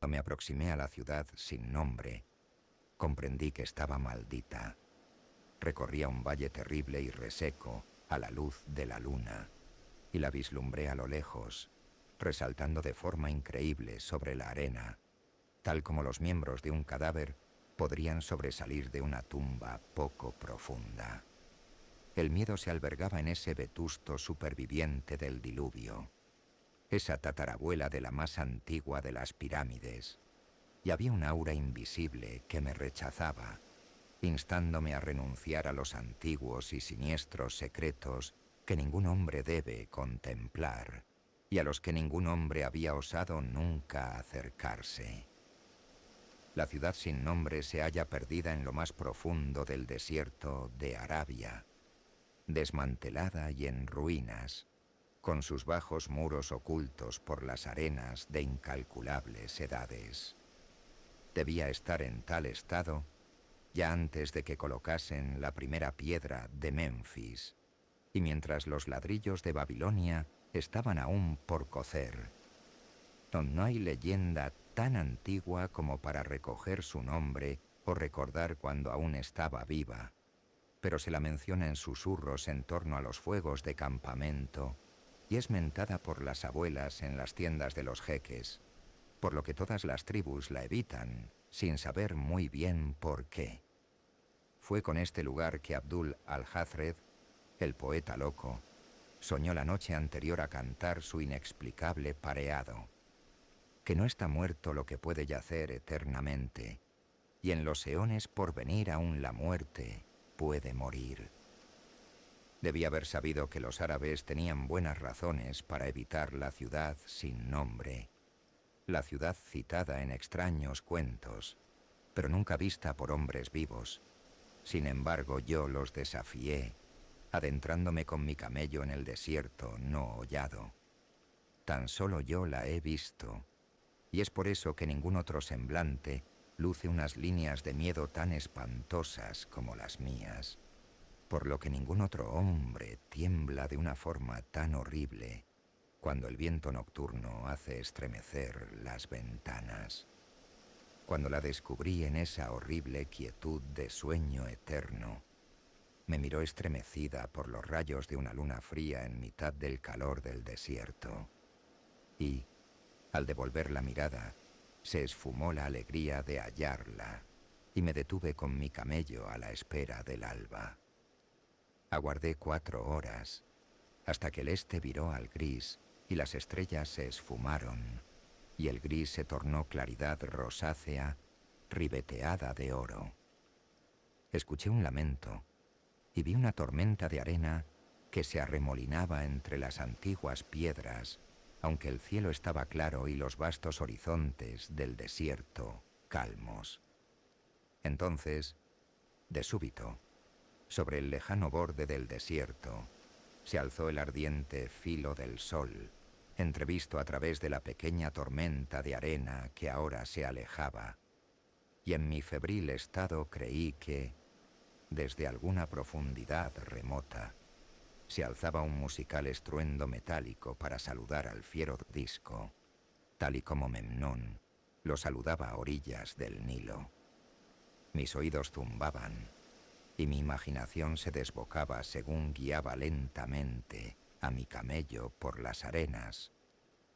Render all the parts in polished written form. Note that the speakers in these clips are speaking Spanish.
Cuando me aproximé a la ciudad sin nombre, comprendí que estaba maldita. Recorría un valle terrible y reseco a la luz de la luna, y la vislumbré a lo lejos, resaltando de forma increíble sobre la arena, tal como los miembros de un cadáver podrían sobresalir de una tumba poco profunda. El miedo se albergaba en ese vetusto superviviente del diluvio, esa tatarabuela de la más antigua de las pirámides, y había un aura invisible que me rechazaba, instándome a renunciar a los antiguos y siniestros secretos que ningún hombre debe contemplar y a los que ningún hombre había osado nunca acercarse. La ciudad sin nombre se halla perdida en lo más profundo del desierto de Arabia, desmantelada y en ruinas, con sus bajos muros ocultos por las arenas de incalculables edades. Debía estar en tal estado ya antes de que colocasen la primera piedra de Memphis, y mientras los ladrillos de Babilonia estaban aún por cocer. No hay leyenda tan antigua como para recoger su nombre o recordar cuando aún estaba viva, pero se la menciona en susurros en torno a los fuegos de campamento y es mentada por las abuelas en las tiendas de los jeques, por lo que todas las tribus la evitan, sin saber muy bien por qué. Fue con este lugar que Abdul al-Hazred, el poeta loco, soñó la noche anterior a cantar su inexplicable pareado, que no está muerto lo que puede yacer eternamente, y en los eones por venir aún la muerte puede morir. Debía haber sabido que los árabes tenían buenas razones para evitar la ciudad sin nombre, la ciudad citada en extraños cuentos, pero nunca vista por hombres vivos. Sin embargo, yo los desafié, adentrándome con mi camello en el desierto no hollado. Tan solo yo la he visto, y es por eso que ningún otro semblante luce unas líneas de miedo tan espantosas como las mías, por lo que ningún otro hombre tiembla de una forma tan horrible cuando el viento nocturno hace estremecer las ventanas. Cuando la descubrí en esa horrible quietud de sueño eterno, me miró estremecida por los rayos de una luna fría en mitad del calor del desierto. Y, al devolver la mirada, se esfumó la alegría de hallarla, y me detuve con mi camello a la espera del alba. Aguardé 4 horas, hasta que el este viró al gris y las estrellas se esfumaron, y el gris se tornó claridad rosácea, ribeteada de oro. Escuché un lamento, y vi una tormenta de arena que se arremolinaba entre las antiguas piedras, aunque el cielo estaba claro y los vastos horizontes del desierto calmos. Entonces, de súbito, sobre el lejano borde del desierto, se alzó el ardiente filo del sol, entrevisto a través de la pequeña tormenta de arena que ahora se alejaba, y en mi febril estado creí que, desde alguna profundidad remota, se alzaba un musical estruendo metálico para saludar al fiero disco, tal y como Memnón lo saludaba a orillas del Nilo. Mis oídos zumbaban, y mi imaginación se desbocaba según guiaba lentamente a mi camello por las arenas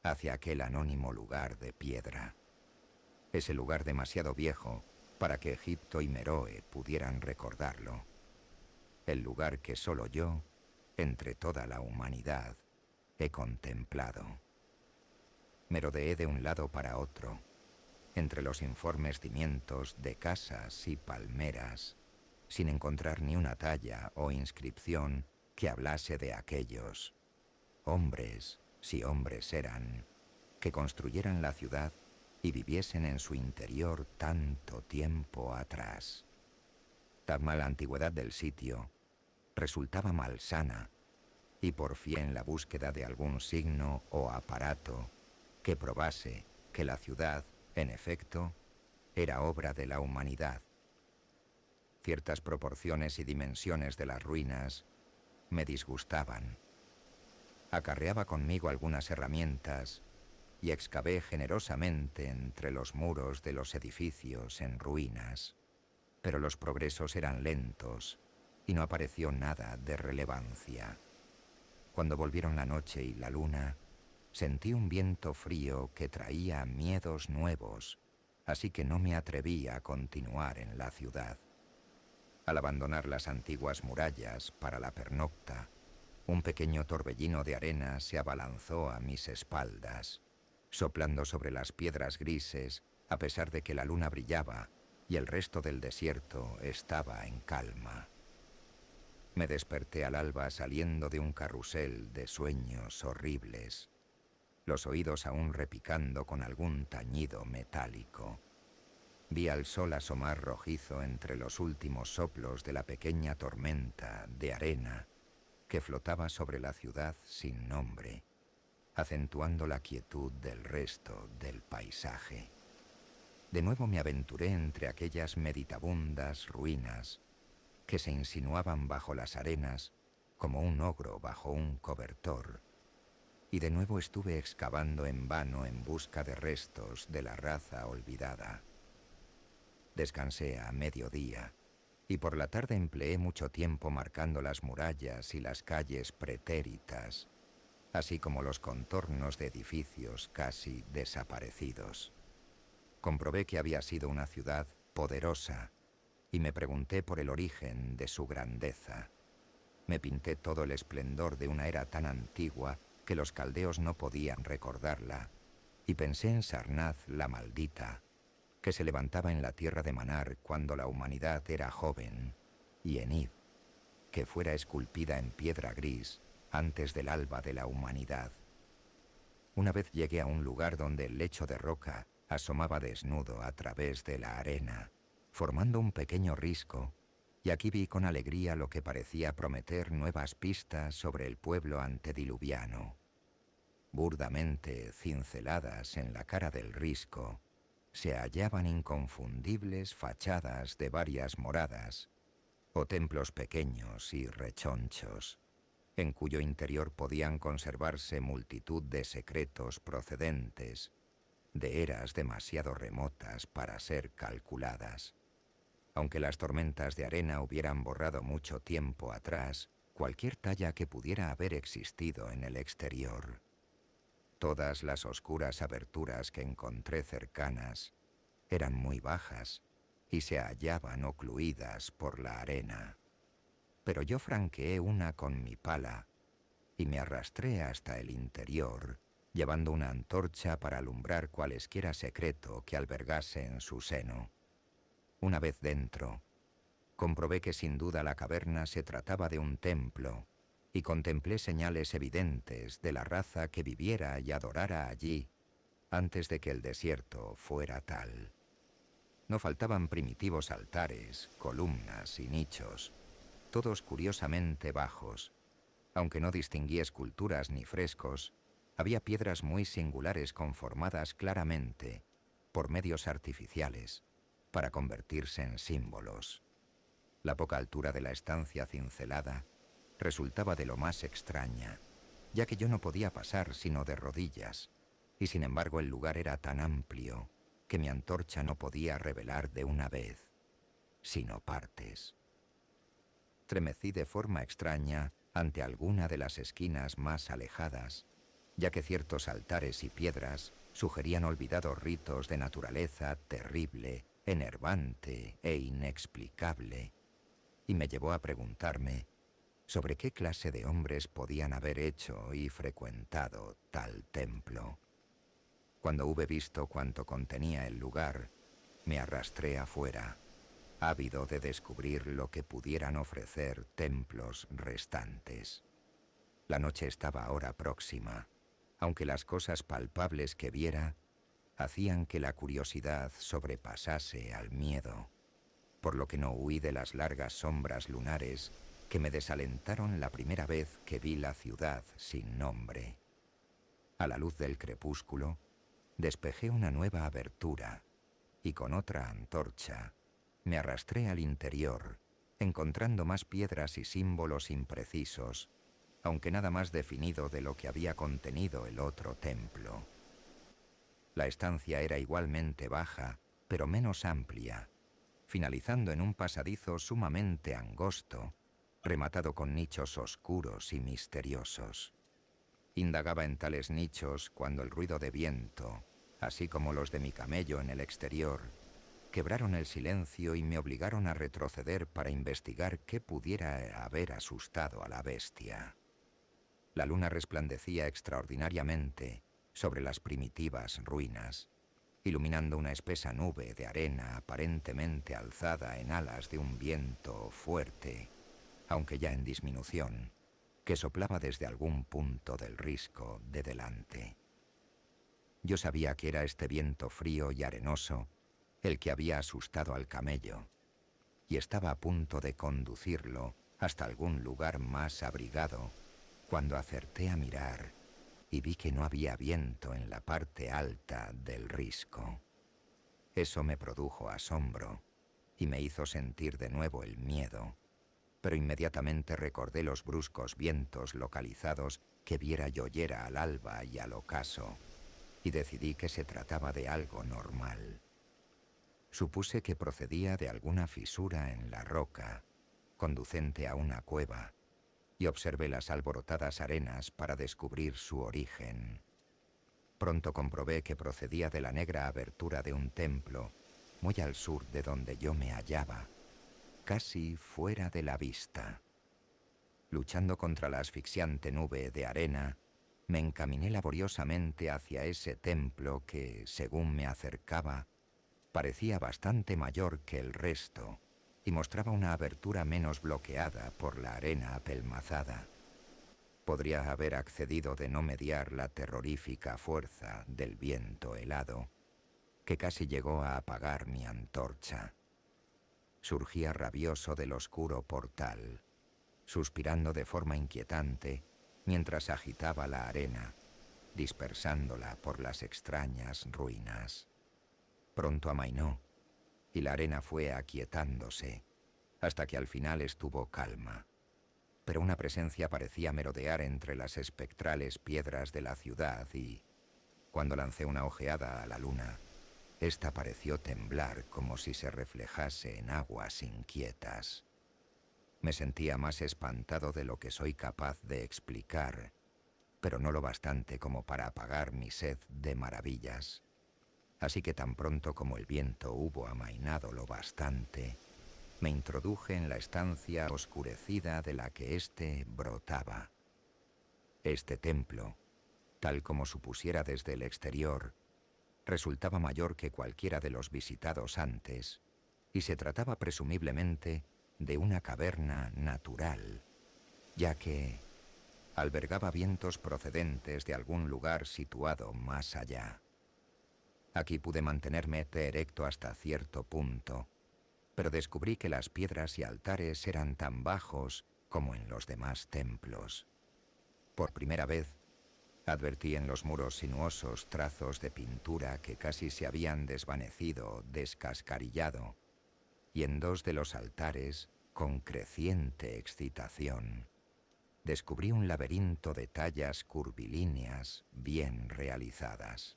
hacia aquel anónimo lugar de piedra. Ese lugar demasiado viejo para que Egipto y Meroe pudieran recordarlo. El lugar que solo yo, entre toda la humanidad, he contemplado. Merodeé de un lado para otro, entre los informes cimientos de casas y palmeras, sin encontrar ni una talla o inscripción que hablase de aquellos hombres, si hombres eran, que construyeran la ciudad y viviesen en su interior tanto tiempo atrás. Tan mala antigüedad del sitio resultaba malsana, y porfié en la búsqueda de algún signo o aparato que probase que la ciudad, en efecto, era obra de la humanidad. Ciertas proporciones y dimensiones de las ruinas me disgustaban. Acarreaba conmigo algunas herramientas, y excavé generosamente entre los muros de los edificios en ruinas, pero los progresos eran lentos y no apareció nada de relevancia. Cuando volvieron la noche y la luna, sentí un viento frío que traía miedos nuevos, así que no me atreví a continuar en la ciudad. Al abandonar las antiguas murallas para la pernocta, un pequeño torbellino de arena se abalanzó a mis espaldas, soplando sobre las piedras grises a pesar de que la luna brillaba y el resto del desierto estaba en calma. Me desperté al alba saliendo de un carrusel de sueños horribles, los oídos aún repicando con algún tañido metálico. Vi al sol asomar rojizo entre los últimos soplos de la pequeña tormenta de arena que flotaba sobre la ciudad sin nombre, acentuando la quietud del resto del paisaje. De nuevo me aventuré entre aquellas meditabundas ruinas que se insinuaban bajo las arenas como un ogro bajo un cobertor, y de nuevo estuve excavando en vano en busca de restos de la raza olvidada. Descansé a mediodía, y por la tarde empleé mucho tiempo marcando las murallas y las calles pretéritas, así como los contornos de edificios casi desaparecidos. Comprobé que había sido una ciudad poderosa y me pregunté por el origen de su grandeza. Me pinté todo el esplendor de una era tan antigua que los caldeos no podían recordarla, y pensé en Sarnath la maldita, que se levantaba en la tierra de Manar cuando la humanidad era joven, y en Id, que fuera esculpida en piedra gris antes del alba de la humanidad. Una vez llegué a un lugar donde el lecho de roca asomaba desnudo a través de la arena, formando un pequeño risco, y aquí vi con alegría lo que parecía prometer nuevas pistas sobre el pueblo antediluviano. Burdamente cinceladas en la cara del risco, se hallaban inconfundibles fachadas de varias moradas, o templos pequeños y rechonchos, en cuyo interior podían conservarse multitud de secretos procedentes de eras demasiado remotas para ser calculadas. Aunque las tormentas de arena hubieran borrado mucho tiempo atrás cualquier talla que pudiera haber existido en el exterior. Todas las oscuras aberturas que encontré cercanas eran muy bajas y se hallaban ocluidas por la arena. Pero yo franqueé una con mi pala y me arrastré hasta el interior, llevando una antorcha para alumbrar cualesquiera secreto que albergase en su seno. Una vez dentro, comprobé que sin duda la caverna se trataba de un templo, y contemplé señales evidentes de la raza que viviera y adorara allí antes de que el desierto fuera tal. No faltaban primitivos altares, columnas y nichos, todos curiosamente bajos. Aunque no distinguí esculturas ni frescos, había piedras muy singulares conformadas claramente, por medios artificiales, para convertirse en símbolos. La poca altura de la estancia cincelada resultaba de lo más extraña, ya que yo no podía pasar sino de rodillas, y sin embargo el lugar era tan amplio que mi antorcha no podía revelar de una vez, sino partes. Tremecí de forma extraña ante alguna de las esquinas más alejadas, ya que ciertos altares y piedras sugerían olvidados ritos de naturaleza terrible, enervante e inexplicable, y me llevó a preguntarme sobre qué clase de hombres podían haber hecho y frecuentado tal templo. Cuando hube visto cuanto contenía el lugar, me arrastré afuera, ávido de descubrir lo que pudieran ofrecer templos restantes. La noche estaba ahora próxima, aunque las cosas palpables que viera hacían que la curiosidad sobrepasase al miedo, por lo que no huí de las largas sombras lunares que me desalentaron la primera vez que vi la ciudad sin nombre. A la luz del crepúsculo, despejé una nueva abertura y con otra antorcha me arrastré al interior, encontrando más piedras y símbolos imprecisos, aunque nada más definido de lo que había contenido el otro templo. La estancia era igualmente baja, pero menos amplia, finalizando en un pasadizo sumamente angosto, rematado con nichos oscuros y misteriosos. Indagaba en tales nichos cuando el ruido de viento, así como los de mi camello en el exterior, quebraron el silencio y me obligaron a retroceder para investigar qué pudiera haber asustado a la bestia. La luna resplandecía extraordinariamente sobre las primitivas ruinas, iluminando una espesa nube de arena aparentemente alzada en alas de un viento fuerte, aunque ya en disminución, que soplaba desde algún punto del risco de delante. Yo sabía que era este viento frío y arenoso el que había asustado al camello, y estaba a punto de conducirlo hasta algún lugar más abrigado, cuando acerté a mirar y vi que no había viento en la parte alta del risco. Eso me produjo asombro y me hizo sentir de nuevo el miedo, pero inmediatamente recordé los bruscos vientos localizados que viera y oyera al alba y al ocaso, y decidí que se trataba de algo normal. Supuse que procedía de alguna fisura en la roca, conducente a una cueva, y observé las alborotadas arenas para descubrir su origen. Pronto comprobé que procedía de la negra abertura de un templo, muy al sur de donde yo me hallaba, casi fuera de la vista. Luchando contra la asfixiante nube de arena, me encaminé laboriosamente hacia ese templo que, según me acercaba, parecía bastante mayor que el resto y mostraba una abertura menos bloqueada por la arena apelmazada. Podría haber accedido de no mediar la terrorífica fuerza del viento helado, que casi llegó a apagar mi antorcha. Surgía rabioso del oscuro portal, suspirando de forma inquietante mientras agitaba la arena, dispersándola por las extrañas ruinas. Pronto amainó, y la arena fue aquietándose, hasta que al final estuvo calma. Pero una presencia parecía merodear entre las espectrales piedras de la ciudad y, cuando lancé una ojeada a la luna, ésta pareció temblar como si se reflejase en aguas inquietas. Me sentía más espantado de lo que soy capaz de explicar, pero no lo bastante como para apagar mi sed de maravillas. Así que tan pronto como el viento hubo amainado lo bastante, me introduje en la estancia oscurecida de la que éste brotaba. Este templo, tal como supusiera desde el exterior, resultaba mayor que cualquiera de los visitados antes, y se trataba presumiblemente de una caverna natural, ya que albergaba vientos procedentes de algún lugar situado más allá. Aquí pude mantenerme erecto hasta cierto punto, pero descubrí que las piedras y altares eran tan bajos como en los demás templos. Por primera vez, advertí en los muros sinuosos trazos de pintura que casi se habían desvanecido, descascarillado, y en dos de los altares, con creciente excitación, descubrí un laberinto de tallas curvilíneas bien realizadas.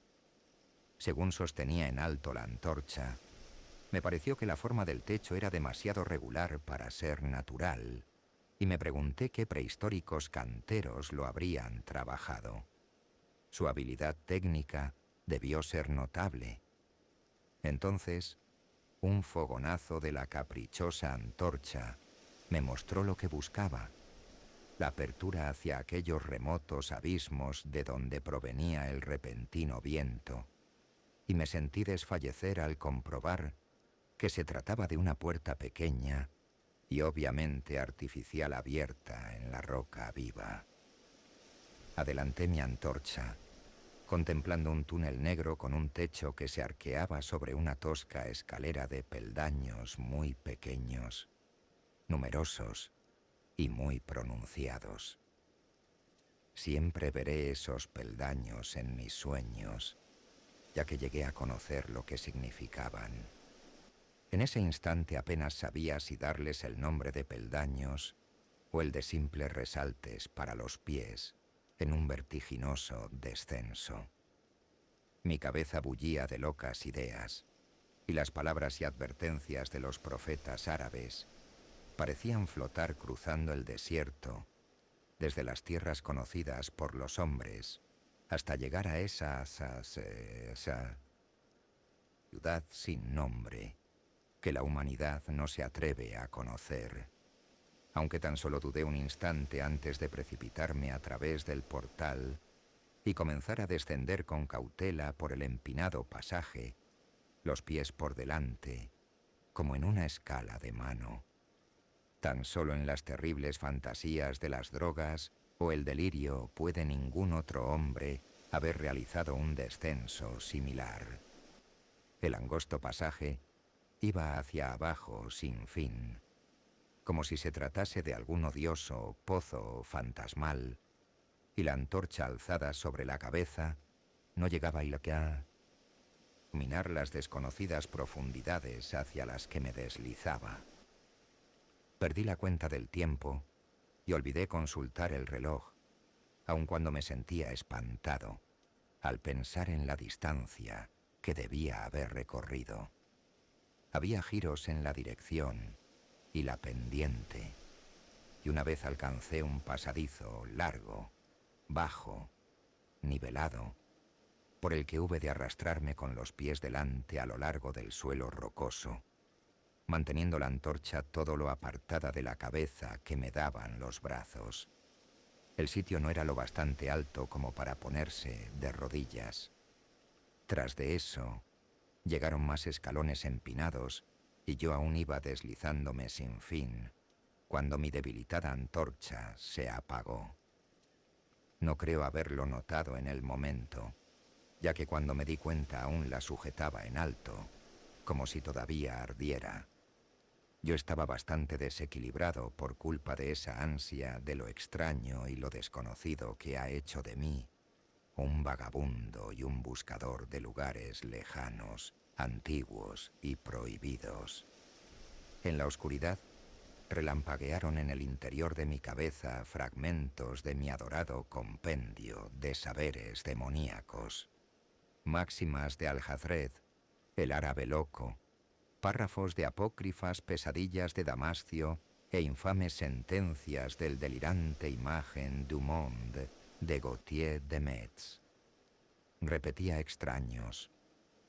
Según sostenía en alto la antorcha, me pareció que la forma del techo era demasiado regular para ser natural, y me pregunté qué prehistóricos canteros lo habrían trabajado. Su habilidad técnica debió ser notable. Entonces, un fogonazo de la caprichosa antorcha me mostró lo que buscaba, la apertura hacia aquellos remotos abismos de donde provenía el repentino viento, y me sentí desfallecer al comprobar que se trataba de una puerta pequeña y obviamente artificial abierta en la roca viva. Adelanté mi antorcha, contemplando un túnel negro con un techo que se arqueaba sobre una tosca escalera de peldaños muy pequeños, numerosos y muy pronunciados. Siempre veré esos peldaños en mis sueños, ya que llegué a conocer lo que significaban. En ese instante apenas sabía si darles el nombre de peldaños o el de simples resaltes para los pies en un vertiginoso descenso. Mi cabeza bullía de locas ideas, y las palabras y advertencias de los profetas árabes parecían flotar cruzando el desierto, desde las tierras conocidas por los hombres, hasta llegar a esa ciudad sin nombre que la humanidad no se atreve a conocer. Aunque tan solo dudé un instante antes de precipitarme a través del portal y comenzar a descender con cautela por el empinado pasaje, los pies por delante, como en una escala de mano. Tan solo en las terribles fantasías de las drogas o el delirio puede ningún otro hombre haber realizado un descenso similar. El angosto pasaje iba hacia abajo sin fin, como si se tratase de algún odioso pozo fantasmal, y la antorcha alzada sobre la cabeza no llegaba a iluminar las desconocidas profundidades hacia las que me deslizaba. Perdí la cuenta del tiempo y olvidé consultar el reloj, aun cuando me sentía espantado al pensar en la distancia que debía haber recorrido. Había giros en la dirección y la pendiente, y una vez alcancé un pasadizo largo, bajo, nivelado, por el que hube de arrastrarme con los pies delante a lo largo del suelo rocoso, manteniendo la antorcha todo lo apartada de la cabeza que me daban los brazos. El sitio no era lo bastante alto como para ponerse de rodillas. Tras de eso, llegaron más escalones empinados y yo aún iba deslizándome sin fin, cuando mi debilitada antorcha se apagó. No creo haberlo notado en el momento, ya que cuando me di cuenta aún la sujetaba en alto, como si todavía ardiera. Yo estaba bastante desequilibrado por culpa de esa ansia de lo extraño y lo desconocido que ha hecho de mí un vagabundo y un buscador de lugares lejanos, antiguos y prohibidos. En la oscuridad, relampaguearon en el interior de mi cabeza fragmentos de mi adorado compendio de saberes demoníacos, máximas de Al-Hazred, el árabe loco, párrafos de apócrifas pesadillas de Damascio e infames sentencias del delirante imagen du monde de Gautier de Metz. Repetía extraños,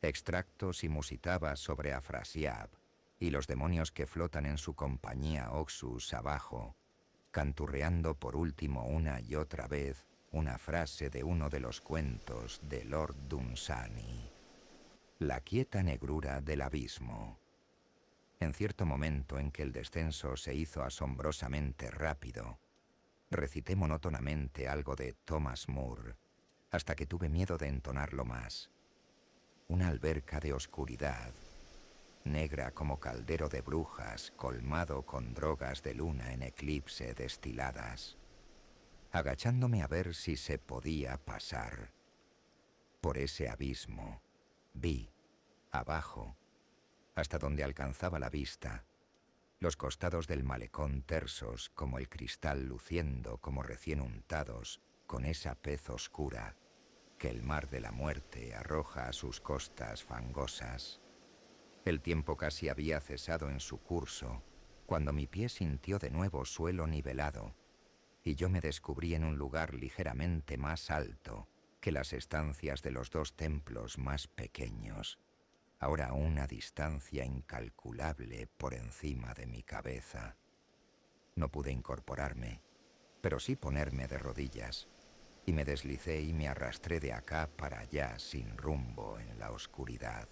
extractos y musitaba sobre Afrasiab y los demonios que flotan en su compañía Oxus abajo, canturreando por último una y otra vez una frase de uno de los cuentos de Lord Dunsany: la quieta negrura del abismo. En cierto momento en que el descenso se hizo asombrosamente rápido, recité monótonamente algo de Thomas Moore, hasta que tuve miedo de entonarlo más. Una alberca de oscuridad, negra como caldero de brujas, colmado con drogas de luna en eclipse destiladas. Agachándome a ver si se podía pasar. Por ese abismo, vi, abajo, hasta donde alcanzaba la vista, los costados del malecón tersos como el cristal luciendo como recién untados con esa pez oscura que el mar de la muerte arroja a sus costas fangosas. El tiempo casi había cesado en su curso cuando mi pie sintió de nuevo suelo nivelado y yo me descubrí en un lugar ligeramente más alto que las estancias de los dos templos más pequeños, ahora a una distancia incalculable por encima de mi cabeza. No pude incorporarme, pero sí ponerme de rodillas, y me deslicé y me arrastré de acá para allá sin rumbo en la oscuridad.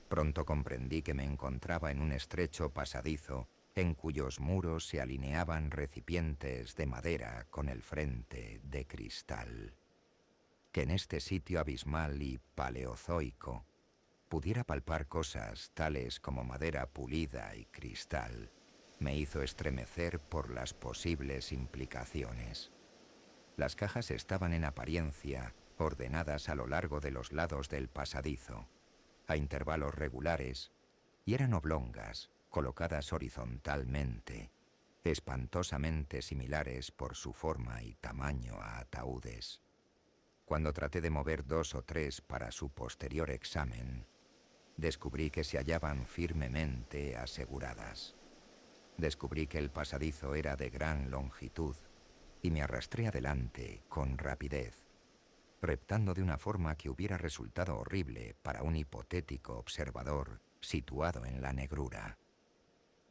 Pronto comprendí que me encontraba en un estrecho pasadizo en cuyos muros se alineaban recipientes de madera con el frente de cristal. Que en este sitio abismal y paleozoico pudiera palpar cosas tales como madera pulida y cristal me hizo estremecer por las posibles implicaciones. Las cajas estaban en apariencia ordenadas a lo largo de los lados del pasadizo, a intervalos regulares, y eran oblongas, colocadas horizontalmente, espantosamente similares por su forma y tamaño a ataúdes. Cuando traté de mover 2 o 3 para su posterior examen, descubrí que se hallaban firmemente aseguradas. Descubrí que el pasadizo era de gran longitud y me arrastré adelante con rapidez, reptando de una forma que hubiera resultado horrible para un hipotético observador situado en la negrura.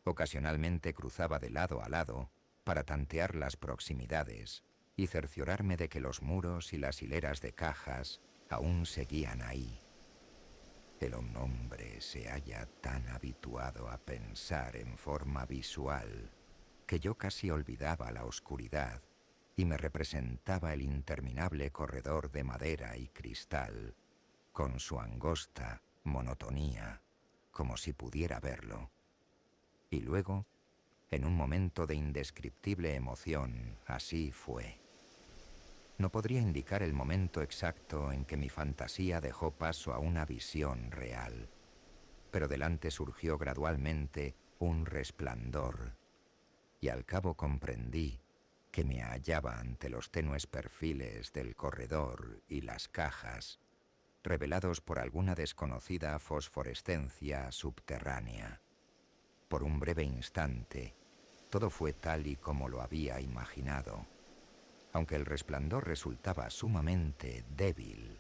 Ocasionalmente cruzaba de lado a lado para tantear las proximidades y cerciorarme de que los muros y las hileras de cajas aún seguían ahí. El hombre se halla tan habituado a pensar en forma visual que yo casi olvidaba la oscuridad y me representaba el interminable corredor de madera y cristal, con su angosta monotonía, como si pudiera verlo. Y luego, en un momento de indescriptible emoción, así fue. No podría indicar el momento exacto en que mi fantasía dejó paso a una visión real, pero delante surgió gradualmente un resplandor, y al cabo comprendí que me hallaba ante los tenues perfiles del corredor y las cajas, revelados por alguna desconocida fosforescencia subterránea. Por un breve instante, todo fue tal y como lo había imaginado, aunque el resplandor resultaba sumamente débil.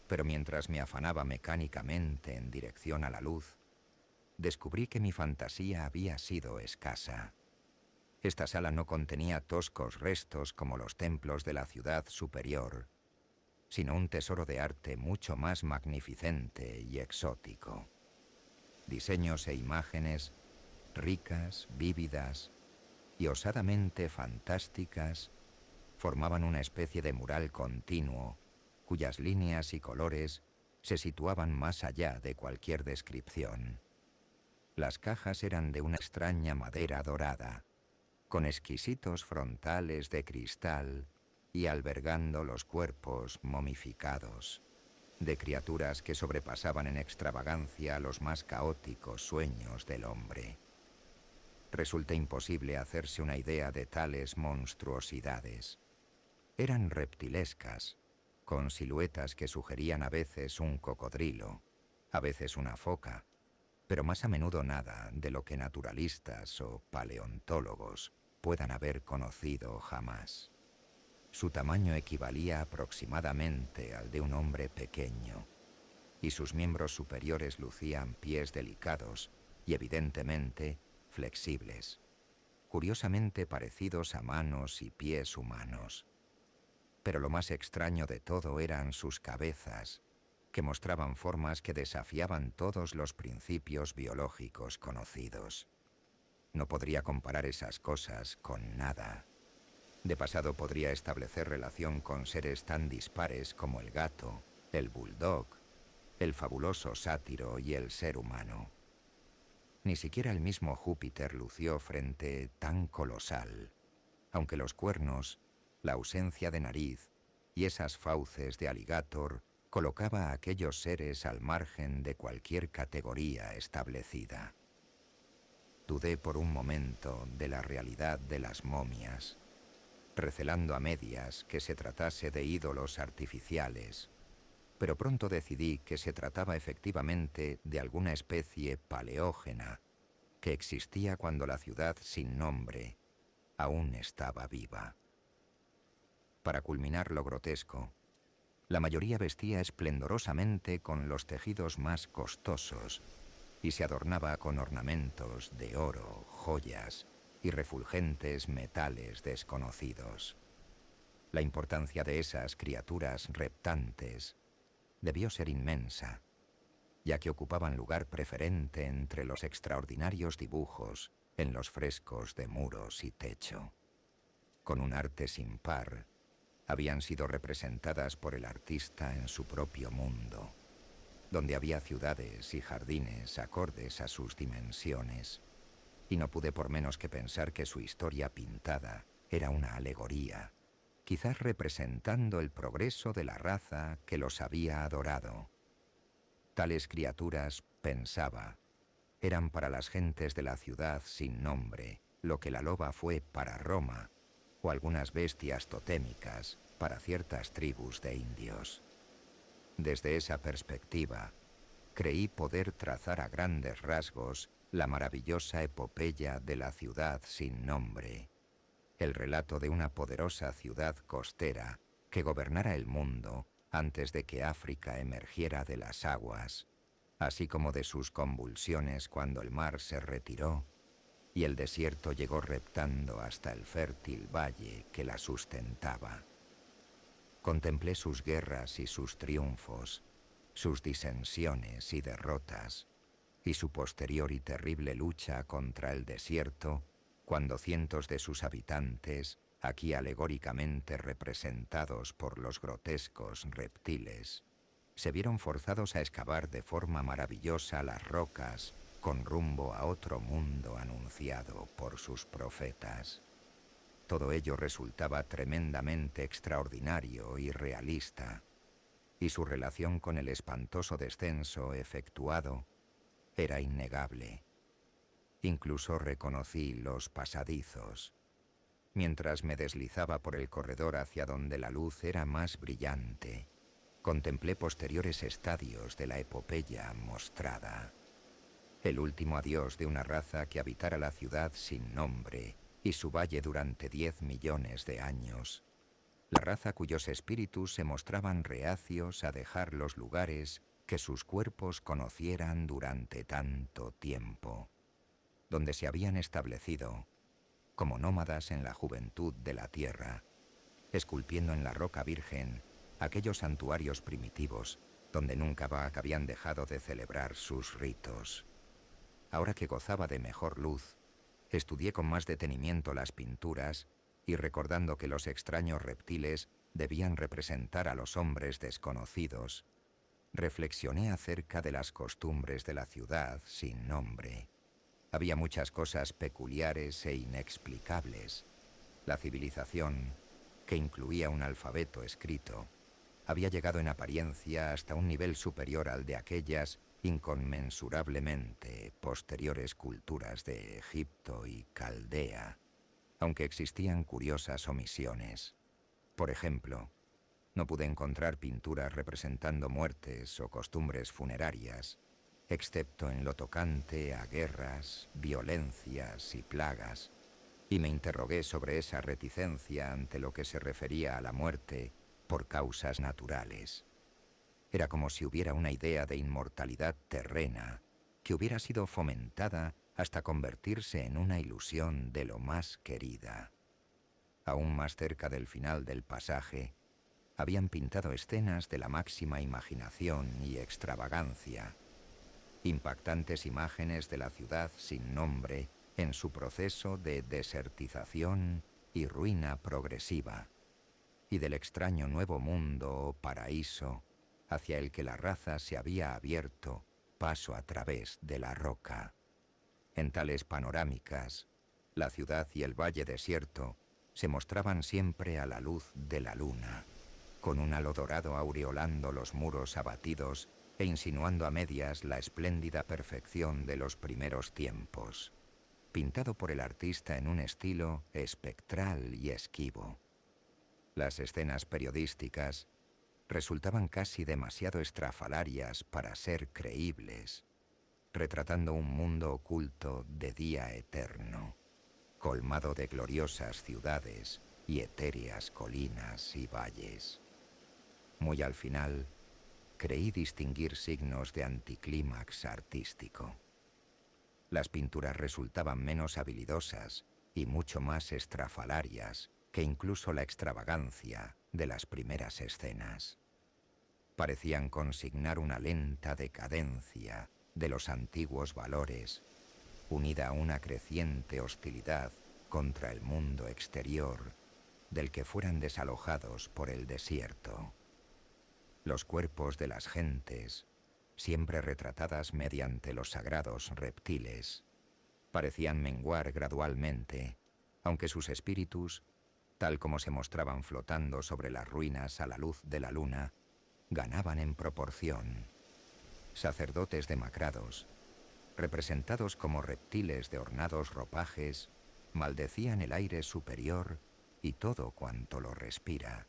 Pero mientras me afanaba mecánicamente en dirección a la luz, descubrí que mi fantasía había sido escasa. Esta sala no contenía toscos restos como los templos de la ciudad superior, sino un tesoro de arte mucho más magnificente y exótico. Diseños e imágenes ricas, vívidas y osadamente fantásticas formaban una especie de mural continuo, cuyas líneas y colores se situaban más allá de cualquier descripción. Las cajas eran de una extraña madera dorada, con exquisitos frontales de cristal y albergando los cuerpos momificados de criaturas que sobrepasaban en extravagancia los más caóticos sueños del hombre. Resulta imposible hacerse una idea de tales monstruosidades. Eran reptilescas, con siluetas que sugerían a veces un cocodrilo, a veces una foca, pero más a menudo nada de lo que naturalistas o paleontólogos puedan haber conocido jamás. Su tamaño equivalía aproximadamente al de un hombre pequeño, y sus miembros superiores lucían pies delicados y evidentemente flexibles, curiosamente parecidos a manos y pies humanos. Pero lo más extraño de todo eran sus cabezas, que mostraban formas que desafiaban todos los principios biológicos conocidos. No podría comparar esas cosas con nada. De pasado podría establecer relación con seres tan dispares como el gato, el bulldog, el fabuloso sátiro y el ser humano. Ni siquiera el mismo Júpiter lució frente tan colosal, aunque los cuernos, la ausencia de nariz y esas fauces de alligator colocaba a aquellos seres al margen de cualquier categoría establecida. Dudé por un momento de la realidad de las momias, recelando a medias que se tratase de ídolos artificiales, pero pronto decidí que se trataba efectivamente de alguna especie paleógena que existía cuando la ciudad sin nombre aún estaba viva. Para culminar lo grotesco, la mayoría vestía esplendorosamente con los tejidos más costosos y se adornaba con ornamentos de oro, joyas y refulgentes metales desconocidos. La importancia de esas criaturas reptantes debió ser inmensa, ya que ocupaban lugar preferente entre los extraordinarios dibujos en los frescos de muros y techo. Con un arte sin par, habían sido representadas por el artista en su propio mundo, donde había ciudades y jardines acordes a sus dimensiones, y no pude por menos que pensar que su historia pintada era una alegoría, quizás representando el progreso de la raza que los había adorado. Tales criaturas, pensaba, eran para las gentes de la ciudad sin nombre lo que la loba fue para Roma, o algunas bestias totémicas para ciertas tribus de indios. Desde esa perspectiva, creí poder trazar a grandes rasgos la maravillosa epopeya de la ciudad sin nombre, el relato de una poderosa ciudad costera que gobernara el mundo antes de que África emergiera de las aguas, así como de sus convulsiones cuando el mar se retiró y el desierto llegó reptando hasta el fértil valle que la sustentaba. Contemplé sus guerras y sus triunfos, sus disensiones y derrotas, y su posterior y terrible lucha contra el desierto, cuando cientos de sus habitantes, aquí alegóricamente representados por los grotescos reptiles, se vieron forzados a excavar de forma maravillosa las rocas con rumbo a otro mundo anunciado por sus profetas. Todo ello resultaba tremendamente extraordinario y realista, y su relación con el espantoso descenso efectuado era innegable. Incluso reconocí los pasadizos. Mientras me deslizaba por el corredor hacia donde la luz era más brillante, contemplé posteriores estadios de la epopeya mostrada. El último adiós de una raza que habitara la ciudad sin nombre y su valle durante 10 millones de años. La raza cuyos espíritus se mostraban reacios a dejar los lugares que sus cuerpos conocieran durante tanto tiempo, donde se habían establecido como nómadas en la juventud de la tierra, esculpiendo en la roca virgen aquellos santuarios primitivos donde nunca habían dejado de celebrar sus ritos. Ahora que gozaba de mejor luz, estudié con más detenimiento las pinturas y recordando que los extraños reptiles debían representar a los hombres desconocidos, reflexioné acerca de las costumbres de la ciudad sin nombre. Había muchas cosas peculiares e inexplicables. La civilización, que incluía un alfabeto escrito, había llegado en apariencia hasta un nivel superior al de aquellas inconmensurablemente posteriores culturas de Egipto y Caldea, aunque existían curiosas omisiones. Por ejemplo, no pude encontrar pinturas representando muertes o costumbres funerarias, excepto en lo tocante a guerras, violencias y plagas, y me interrogué sobre esa reticencia ante lo que se refería a la muerte por causas naturales. Era como si hubiera una idea de inmortalidad terrena que hubiera sido fomentada hasta convertirse en una ilusión de lo más querida. Aún más cerca del final del pasaje, habían pintado escenas de la máxima imaginación y extravagancia, impactantes imágenes de la ciudad sin nombre en su proceso de desertización y ruina progresiva, y del extraño nuevo mundo o paraíso hacia el que la raza se había abierto paso a través de la roca. En tales panorámicas, la ciudad y el valle desierto se mostraban siempre a la luz de la luna, con un halo dorado aureolando los muros abatidos e insinuando a medias la espléndida perfección de los primeros tiempos, pintado por el artista en un estilo espectral y esquivo. Las escenas periodísticas resultaban casi demasiado estrafalarias para ser creíbles, retratando un mundo oculto de día eterno, colmado de gloriosas ciudades y etéreas colinas y valles. Muy al final, creí distinguir signos de anticlímax artístico. Las pinturas resultaban menos habilidosas y mucho más estrafalarias que incluso la extravagancia de las primeras escenas. Parecían consignar una lenta decadencia de los antiguos valores, unida a una creciente hostilidad contra el mundo exterior, del que fueran desalojados por el desierto. Los cuerpos de las gentes, siempre retratadas mediante los sagrados reptiles, parecían menguar gradualmente, aunque sus espíritus, tal como se mostraban flotando sobre las ruinas a la luz de la luna, ganaban en proporción. Sacerdotes demacrados, representados como reptiles de ornados ropajes, maldecían el aire superior y todo cuanto lo respira,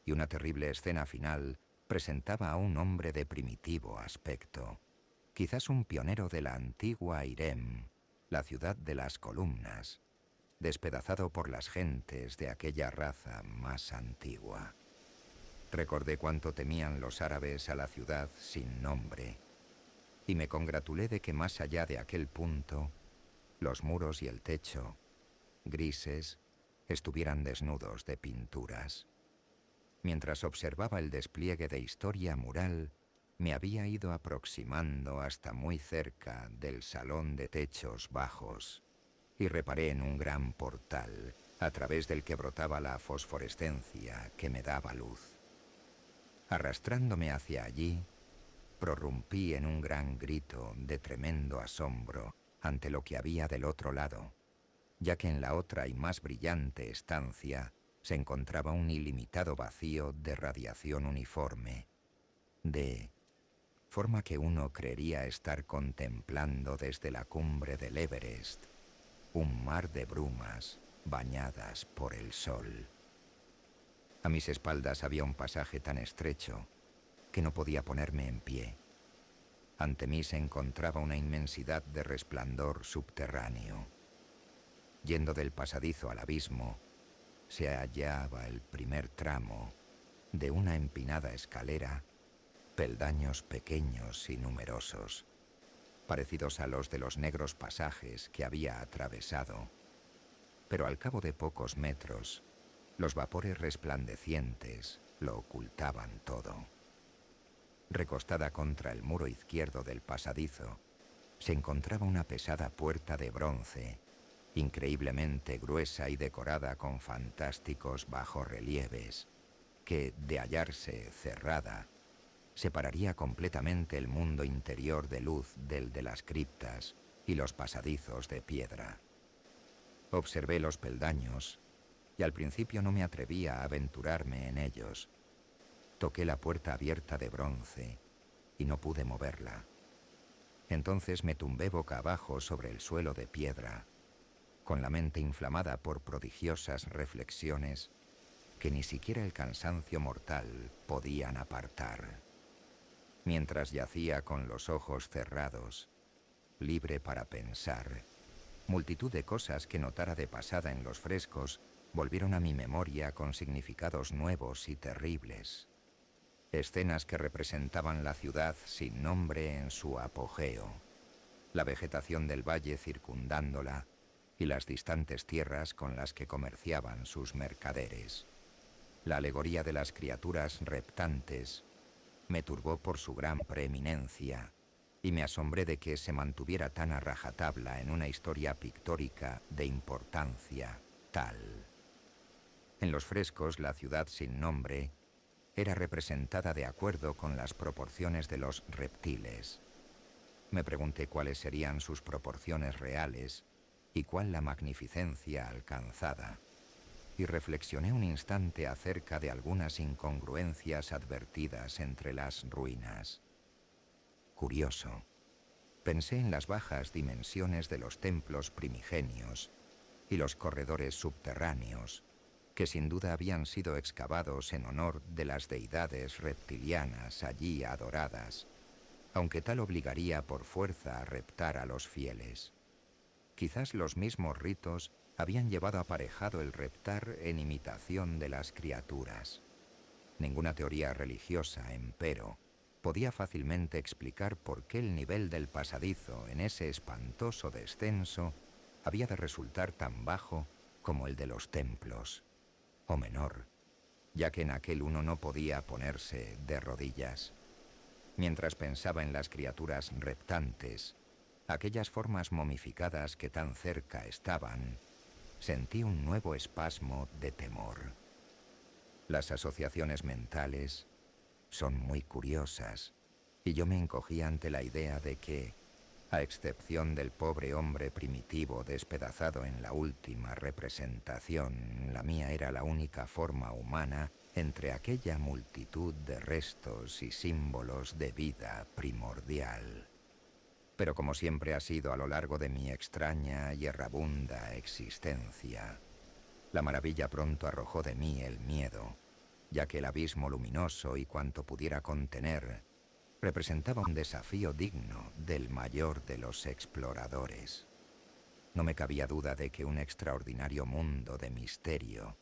y una terrible escena final presentaba a un hombre de primitivo aspecto, quizás un pionero de la antigua Irem, la ciudad de las columnas, despedazado por las gentes de aquella raza más antigua. Recordé cuánto temían los árabes a la ciudad sin nombre, y me congratulé de que más allá de aquel punto, los muros y el techo, grises, estuvieran desnudos de pinturas. Mientras observaba el despliegue de historia mural, me había ido aproximando hasta muy cerca del salón de techos bajos y reparé en un gran portal a través del que brotaba la fosforescencia que me daba luz. Arrastrándome hacia allí, prorrumpí en un gran grito de tremendo asombro ante lo que había del otro lado, ya que en la otra y más brillante estancia se encontraba un ilimitado vacío de radiación uniforme, de forma que uno creería estar contemplando desde la cumbre del Everest un mar de brumas bañadas por el sol. A mis espaldas había un pasaje tan estrecho que no podía ponerme en pie. Ante mí se encontraba una inmensidad de resplandor subterráneo. Yendo del pasadizo al abismo, se hallaba el primer tramo de una empinada escalera, peldaños pequeños y numerosos, parecidos a los de los negros pasajes que había atravesado. Pero al cabo de pocos metros, los vapores resplandecientes lo ocultaban todo. Recostada contra el muro izquierdo del pasadizo, se encontraba una pesada puerta de bronce, increíblemente gruesa y decorada con fantásticos bajorrelieves, que, de hallarse cerrada, separaría completamente el mundo interior de luz del de las criptas y los pasadizos de piedra. Observé los peldaños y al principio no me atrevía a aventurarme en ellos. Toqué la puerta abierta de bronce y no pude moverla. Entonces me tumbé boca abajo sobre el suelo de piedra, con la mente inflamada por prodigiosas reflexiones que ni siquiera el cansancio mortal podían apartar. Mientras yacía con los ojos cerrados, libre para pensar, multitud de cosas que notara de pasada en los frescos volvieron a mi memoria con significados nuevos y terribles. Escenas que representaban la ciudad sin nombre en su apogeo, la vegetación del valle circundándola y las distantes tierras con las que comerciaban sus mercaderes. La alegoría de las criaturas reptantes me turbó por su gran preeminencia y me asombré de que se mantuviera tan a rajatabla en una historia pictórica de importancia tal. En los frescos, la ciudad sin nombre era representada de acuerdo con las proporciones de los reptiles. Me pregunté cuáles serían sus proporciones reales y cuál la magnificencia alcanzada, y reflexioné un instante acerca de algunas incongruencias advertidas entre las ruinas. Curioso, pensé en las bajas dimensiones de los templos primigenios y los corredores subterráneos, que sin duda habían sido excavados en honor de las deidades reptilianas allí adoradas, aunque tal obligaría por fuerza a reptar a los fieles. Quizás los mismos ritos habían llevado aparejado el reptar en imitación de las criaturas. Ninguna teoría religiosa, empero, podía fácilmente explicar por qué el nivel del pasadizo en ese espantoso descenso había de resultar tan bajo como el de los templos, o menor, ya que en aquel uno no podía ponerse de rodillas. Mientras pensaba en las criaturas reptantes, aquellas formas momificadas que tan cerca estaban, sentí un nuevo espasmo de temor. Las asociaciones mentales son muy curiosas, y yo me encogí ante la idea de que, a excepción del pobre hombre primitivo despedazado en la última representación, la mía era la única forma humana entre aquella multitud de restos y símbolos de vida primordial. Pero como siempre ha sido a lo largo de mi extraña y errabunda existencia, la maravilla pronto arrojó de mí el miedo, ya que el abismo luminoso y cuanto pudiera contener representaba un desafío digno del mayor de los exploradores. No me cabía duda de que un extraordinario mundo de misterio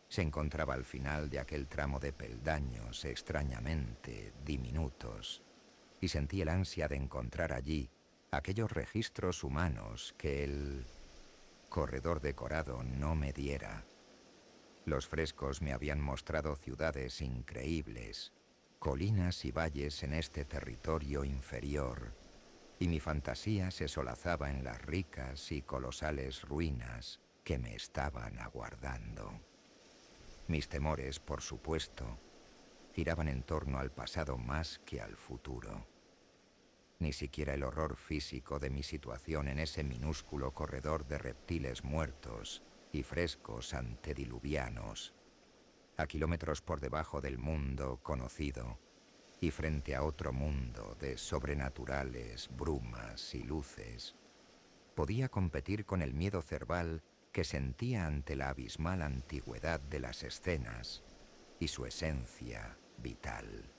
se encontraba al final de aquel tramo de peldaños extrañamente diminutos, y sentí el ansia de encontrar allí aquellos registros humanos que el corredor decorado no me diera. Los frescos me habían mostrado ciudades increíbles, colinas y valles en este territorio inferior, y mi fantasía se solazaba en las ricas y colosales ruinas que me estaban aguardando. Mis temores, por supuesto, giraban en torno al pasado más que al futuro. Ni siquiera el horror físico de mi situación en ese minúsculo corredor de reptiles muertos y frescos antediluvianos, a kilómetros por debajo del mundo conocido y frente a otro mundo de sobrenaturales brumas y luces, podía competir con el miedo cerval que sentía ante la abismal antigüedad de las escenas y su esencia vital.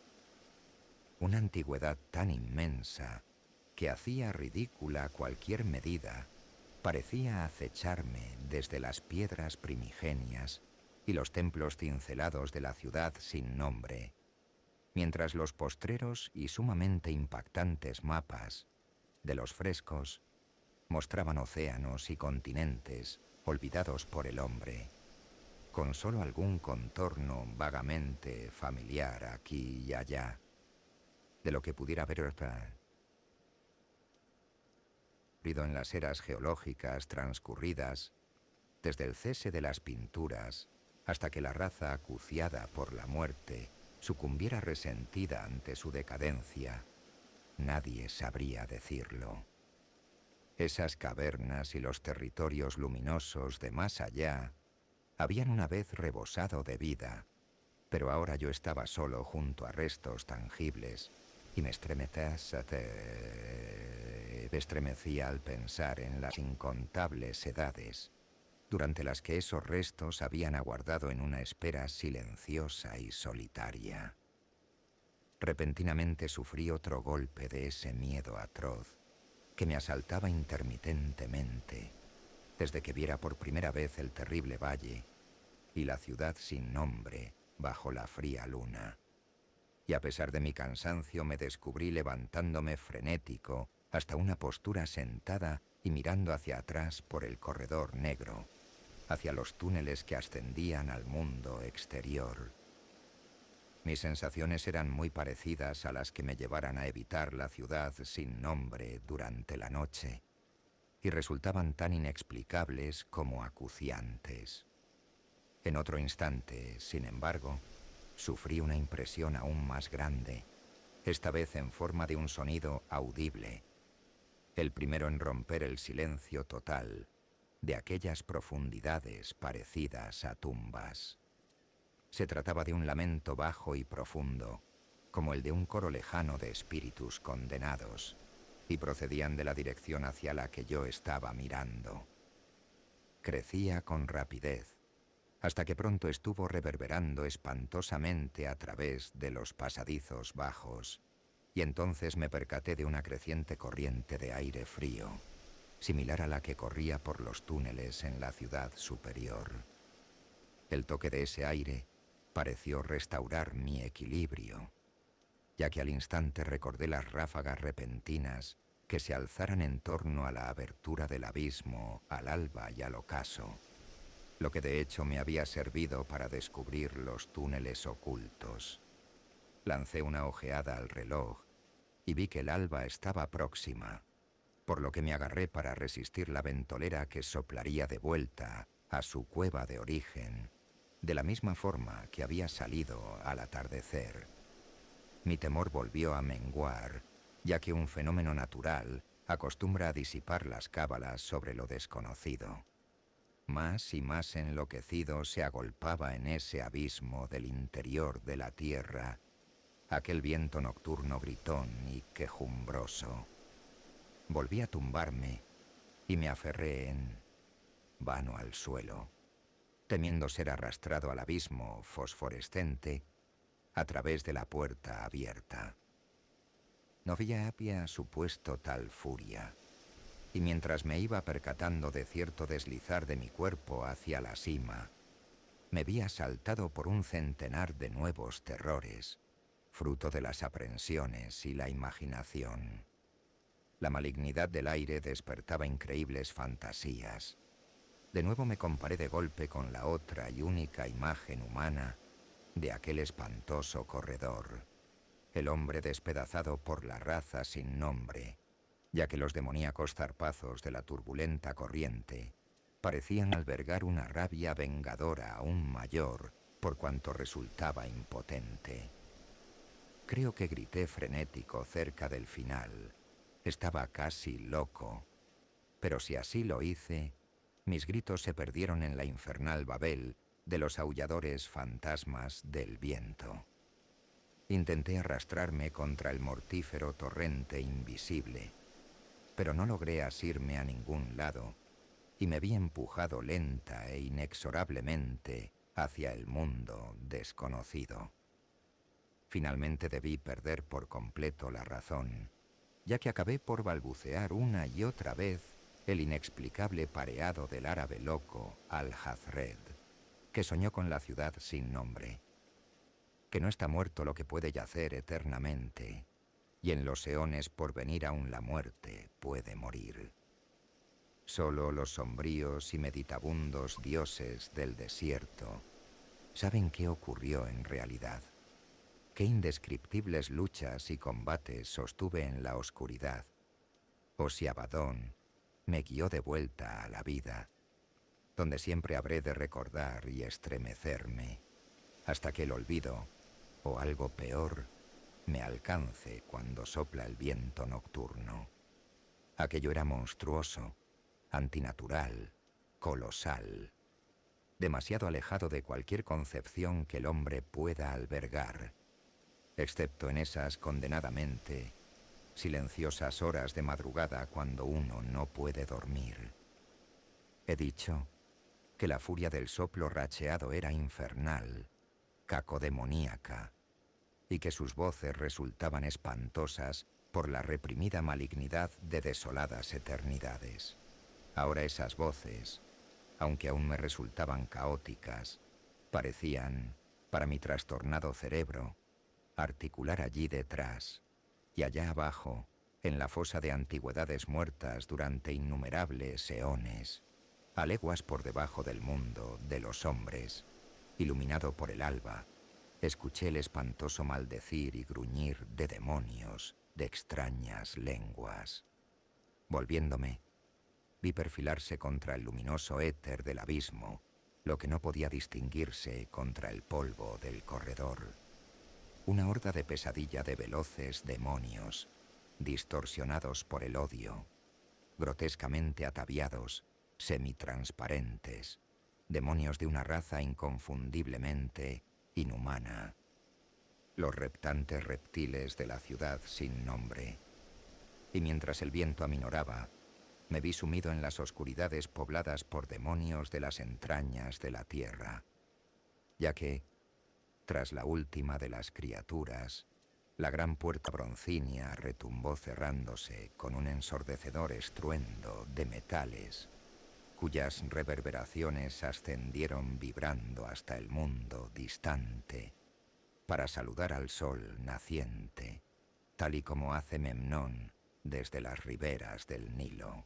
Una antigüedad tan inmensa que hacía ridícula cualquier medida, parecía acecharme desde las piedras primigenias y los templos cincelados de la ciudad sin nombre, mientras los postreros y sumamente impactantes mapas de los frescos mostraban océanos y continentes olvidados por el hombre, con solo algún contorno vagamente familiar aquí y allá de lo que pudiera haber en las eras geológicas transcurridas, desde el cese de las pinturas hasta que la raza acuciada por la muerte sucumbiera resentida ante su decadencia. Nadie sabría decirlo. Esas cavernas y los territorios luminosos de más allá habían una vez rebosado de vida, pero ahora yo estaba solo junto a restos tangibles y me estremecía al pensar en las incontables edades durante las que esos restos habían aguardado en una espera silenciosa y solitaria. Repentinamente sufrí otro golpe de ese miedo atroz que me asaltaba intermitentemente desde que viera por primera vez el terrible valle y la ciudad sin nombre bajo la fría luna. Y a pesar de mi cansancio me descubrí levantándome frenético hasta una postura sentada y mirando hacia atrás por el corredor negro, hacia los túneles que ascendían al mundo exterior. Mis sensaciones eran muy parecidas a las que me llevaran a evitar la ciudad sin nombre durante la noche, y resultaban tan inexplicables como acuciantes. En otro instante, sin embargo, sufrí una impresión aún más grande, esta vez en forma de un sonido audible, el primero en romper el silencio total de aquellas profundidades parecidas a tumbas. Se trataba de un lamento bajo y profundo, como el de un coro lejano de espíritus condenados, y procedían de la dirección hacia la que yo estaba mirando. Crecía con rapidez, hasta que pronto estuvo reverberando espantosamente a través de los pasadizos bajos, y entonces me percaté de una creciente corriente de aire frío, similar a la que corría por los túneles en la ciudad superior. El toque de ese aire pareció restaurar mi equilibrio, ya que al instante recordé las ráfagas repentinas que se alzaran en torno a la abertura del abismo al alba y al ocaso, lo que de hecho me había servido para descubrir los túneles ocultos. Lancé una ojeada al reloj y vi que el alba estaba próxima, por lo que me agarré para resistir la ventolera que soplaría de vuelta a su cueva de origen, de la misma forma que había salido al atardecer. Mi temor volvió a menguar, ya que un fenómeno natural acostumbra a disipar las cábalas sobre lo desconocido. Más y más enloquecido se agolpaba en ese abismo del interior de la tierra aquel viento nocturno gritón y quejumbroso. Volví a tumbarme y me aferré en vano al suelo. temiendo ser arrastrado al abismo fosforescente a través de la puerta abierta. No había supuesto tal furia, y mientras me iba percatando de cierto deslizar de mi cuerpo hacia la cima, me vi asaltado por un centenar de nuevos terrores, fruto de las aprensiones y la imaginación. La malignidad del aire despertaba increíbles fantasías. De nuevo me comparé de golpe con la otra y única imagen humana de aquel espantoso corredor, el hombre despedazado por la raza sin nombre, ya que los demoníacos zarpazos de la turbulenta corriente parecían albergar una rabia vengadora aún mayor por cuanto resultaba impotente. Creo que grité frenético cerca del final. Estaba casi loco, pero si así lo hice, mis gritos se perdieron en la infernal babel de los aulladores fantasmas del viento. Intenté arrastrarme contra el mortífero torrente invisible, pero no logré asirme a ningún lado y me vi empujado lenta e inexorablemente hacia el mundo desconocido. Finalmente debí perder por completo la razón, ya que acabé por balbucear una y otra vez el inexplicable pareado del árabe loco Al-Hazred, que soñó con la ciudad sin nombre, que no está muerto lo que puede yacer eternamente, y en los eones por venir aún la muerte puede morir. Solo los sombríos y meditabundos dioses del desierto saben qué ocurrió en realidad, qué indescriptibles luchas y combates sostuve en la oscuridad, o si Abadón me guió de vuelta a la vida, donde siempre habré de recordar y estremecerme, hasta que el olvido, o algo peor, me alcance cuando sopla el viento nocturno. Aquello era monstruoso, antinatural, colosal, demasiado alejado de cualquier concepción que el hombre pueda albergar, excepto en esas condenadamente silenciosas horas de madrugada cuando uno no puede dormir. He dicho que la furia del soplo racheado era infernal, cacodemoníaca, y que sus voces resultaban espantosas por la reprimida malignidad de desoladas eternidades. Ahora esas voces, aunque aún me resultaban caóticas, parecían, para mi trastornado cerebro, articular allí detrás y allá abajo, en la fosa de antigüedades muertas durante innumerables eones, a leguas por debajo del mundo de los hombres, iluminado por el alba, escuché el espantoso maldecir y gruñir de demonios de extrañas lenguas. Volviéndome, vi perfilarse contra el luminoso éter del abismo lo que no podía distinguirse contra el polvo del corredor. Una horda de pesadilla de veloces demonios, distorsionados por el odio, grotescamente ataviados, semitransparentes, demonios de una raza inconfundiblemente inhumana. Los reptantes reptiles de la ciudad sin nombre. Y mientras el viento aminoraba, me vi sumido en las oscuridades pobladas por demonios de las entrañas de la tierra, ya que, tras la última de las criaturas, la gran puerta broncínea retumbó cerrándose con un ensordecedor estruendo de metales, cuyas reverberaciones ascendieron vibrando hasta el mundo distante, para saludar al sol naciente, tal y como hace Memnón desde las riberas del Nilo.